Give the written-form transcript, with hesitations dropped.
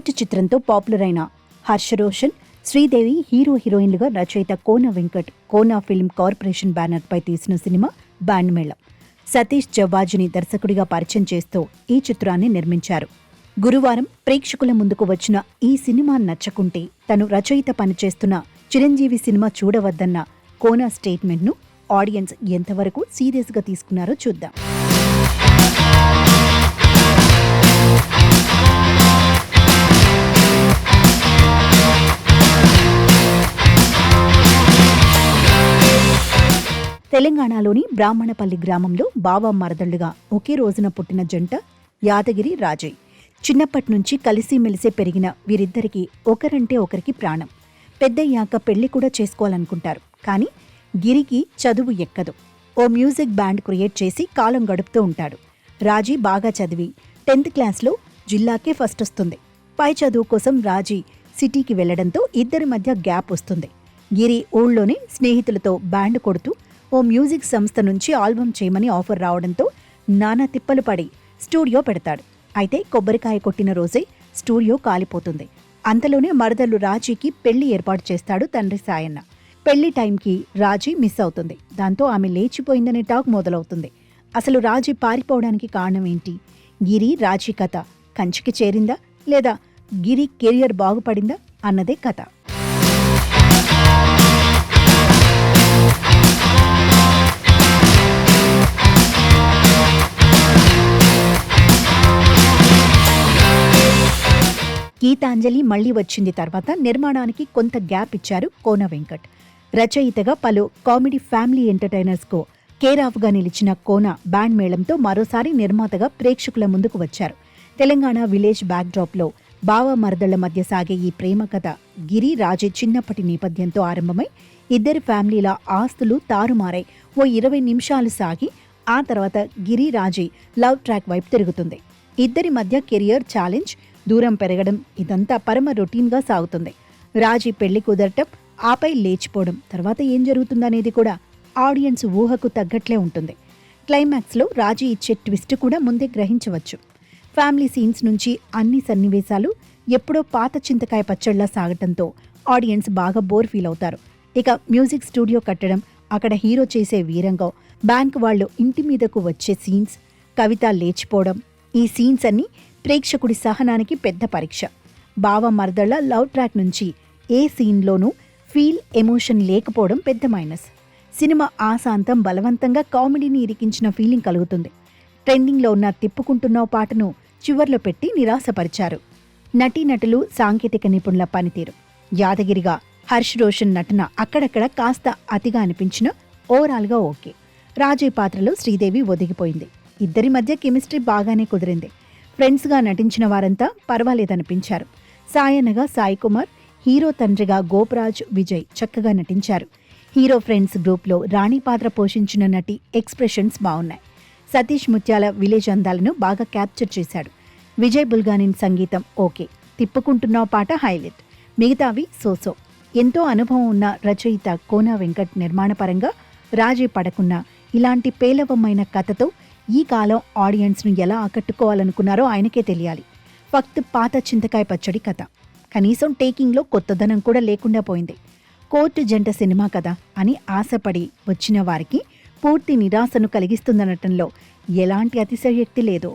Court చిత్రంతో popular అయిన Harsha Roshan, Sridevi hero హీరోయిన్లుగా రచయిత కోన వెంకట్ కోనా ఫిల్మ్ కార్పొరేషన్ బ్యానర్పై తీసిన సినిమా బ్యాండ్ మేళం. సతీష్ జవ్వాజిని దర్శకుడిగా పరిచయం చేస్తూ ఈ చిత్రాన్ని నిర్మించారు. గురువారం ప్రేక్షకుల ముందుకు వచ్చిన ఈ సినిమా నచ్చకుంటే తను రచయిత పనిచేస్తున్న చిరంజీవి సినిమా చూడవద్దన్న కోనా స్టేట్మెంట్ను ఆడియన్స్ ఎంతవరకు సీరియస్గా తీసుకున్నారో చూద్దాం. తెలంగాణలోని బ్రాహ్మణపల్లి గ్రామంలో బావ మరదళ్లుగా ఒకే రోజున పుట్టిన జంట యాదగిరి రాజయ్. చిన్నప్పటి నుంచి కలిసిమెలిసే పెరిగిన వీరిద్దరికీ ఒకరంటే ఒకరికి ప్రాణం. పెద్దయ్యాక పెళ్లి కూడా చేసుకోవాలనుకుంటారు. కానీ గిరికి చదువు ఎక్కదు. ఓ మ్యూజిక్ బ్యాండ్ క్రియేట్ చేసి కాలం గడుపుతూ ఉంటాడు. రాజీ బాగా చదివి 10th క్లాస్లో జిల్లాకే ఫస్ట్ వస్తుంది. పై చదువు కోసం రాజీ సిటీకి వెళ్లడంతో ఇద్దరి మధ్య గ్యాప్ వస్తుంది. గిరి ఊళ్ళోనే స్నేహితులతో బ్యాండ్ కొడుతూ ఓ మ్యూజిక్ సంస్థ నుంచి ఆల్బమ్ చేయమని ఆఫర్ రావడంతో నానా తిప్పలు పడి స్టూడియో పెడతాడు. అయితే కొబ్బరికాయ కొట్టిన రోజే స్టూడియో కాలిపోతుంది. అంతలోనే మరదలు రాజీకి పెళ్లి ఏర్పాటు చేస్తాడు తండ్రి సాయన్న. పెళ్లి టైంకి రాజీ మిస్ అవుతుంది. దాంతో ఆమె లేచిపోయిందనే టాక్ మొదలవుతుంది. అసలు రాజీ పారిపోవడానికి కారణం ఏంటి? గిరి రాజీ కథ కంచికి చేరిందా లేదా గిరి కెరియర్ బాగుపడిందా అన్నదే కథ. గీతాంజలి మళ్లీ వచ్చింది తర్వాత నిర్మాణానికి కొంత గ్యాప్ ఇచ్చారు కోన వెంకట్. రచయితగా పలు కామెడీ ఫ్యామిలీ ఎంటర్టైనర్స్కు కేరాఫ్గా నిలిచిన కోన బ్యాండ్ మేళంతో మరోసారి నిర్మాతగా ప్రేక్షకుల ముందుకు వచ్చారు. తెలంగాణ విలేజ్ బ్యాక్డ్రాప్లో బావ మరదళ్ల మధ్య సాగే ఈ ప్రేమ కథ గిరి రాజీ చిన్నప్పటి నేపథ్యంతో ఆరంభమై ఇద్దరి ఫ్యామిలీల ఆస్తులు తారుమారై ఓ 20 నిమిషాలు సాగి ఆ తర్వాత గిరి రాజీ లవ్ ట్రాక్ వైపు తిరుగుతుంది. ఇద్దరి మధ్య కెరియర్ ఛాలెంజ్, దూరం పెరగడం ఇదంతా పరమ రొటీన్గా సాగుతుంది. రాజీ పెళ్లి కుదరటం, ఆపై లేచిపోవడం, తర్వాత ఏం జరుగుతుందనేది కూడా ఆడియన్స్ ఊహకు తగ్గట్లే ఉంటుంది. క్లైమాక్స్లో రాజీ ఇచ్చే ట్విస్ట్ కూడా ముందే గ్రహించవచ్చు. ఫ్యామిలీ సీన్స్ నుంచి అన్ని సన్నివేశాలు ఎప్పుడో పాత చింతకాయ పచ్చళ్లా సాగటంతో ఆడియన్స్ బాగా బోర్ ఫీల్ అవుతారు. ఇక మ్యూజిక్ స్టూడియో కట్టడం, అక్కడ హీరో చేసే వీరంగం, బ్యాంక్ వాళ్ళు ఇంటి మీదకు వచ్చే సీన్స్, కవిత లేచిపోవడం, ఈ సీన్స్ అన్నీ ప్రేక్షకుడి సహనానికి పెద్ద పరీక్ష. బావ మరదళ్ల లవ్ ట్రాక్ నుంచి ఏ సీన్లోనూ ఫీల్, ఎమోషన్ లేకపోవడం పెద్ద మైనస్. సినిమా ఆశాంతం బలవంతంగా కామెడీని ఇరికించిన ఫీలింగ్ కలుగుతుంది. ట్రెండింగ్లో ఉన్న తిప్పుకుంటున్నావు పాటను చివర్లో పెట్టి నిరాశపరిచారు. నటీనటులు, సాంకేతిక నిపుణుల పనితీరు, యాదగిరిగా హర్ష్ రోషన్ నటన అక్కడక్కడ కాస్త అతిగా అనిపించిన ఓవరాల్గా ఓకే. రాజీ పాత్రలో శ్రీదేవి ఒదిగిపోయింది. ఇద్దరి మధ్య కెమిస్ట్రీ బాగానే కుదిరింది. ఫ్రెండ్స్గా నటించిన వారంతా పర్వాలేదనిపించారు. సాయన్నగా సాయి కుమార్, హీరో తండ్రిగా గోపరాజ్ విజయ్ చక్కగా నటించారు. హీరో ఫ్రెండ్స్ గ్రూప్లో రాణి పాత్ర పోషించిన నటి ఎక్స్ప్రెషన్స్ బాగున్నాయి. సతీష్ ముత్యాల విలేజ్ అందాలను బాగా క్యాప్చర్ చేశాడు. విజయ్ బుల్గానిన్ సంగీతం ఓకే. తిప్పుకుంటున్నావు పాట హైలైట్. మిగతావి సోసో. ఎంతో అనుభవం ఉన్న రచయిత కోన వెంకట్ నిర్మాణపరంగా రాజీ పడకున్న ఇలాంటి పేలవమైన కథతో ఈ కాలం ఆడియన్స్ను ఎలా ఆకట్టుకోవాలనుకున్నారో ఆయనకే తెలియాలి. ఫక్త్ పాత చింతకాయ పచ్చడి కథ. కనీసం టేకింగ్లో కొత్తదనం కూడా లేకుండా పోయింది. కోర్టు జంట సినిమా కదా అని ఆశపడి వచ్చిన వారికి పూర్తి నిరాశను కలిగిస్తుందనటంలో ఎలాంటి అతిశయోక్తి లేదు.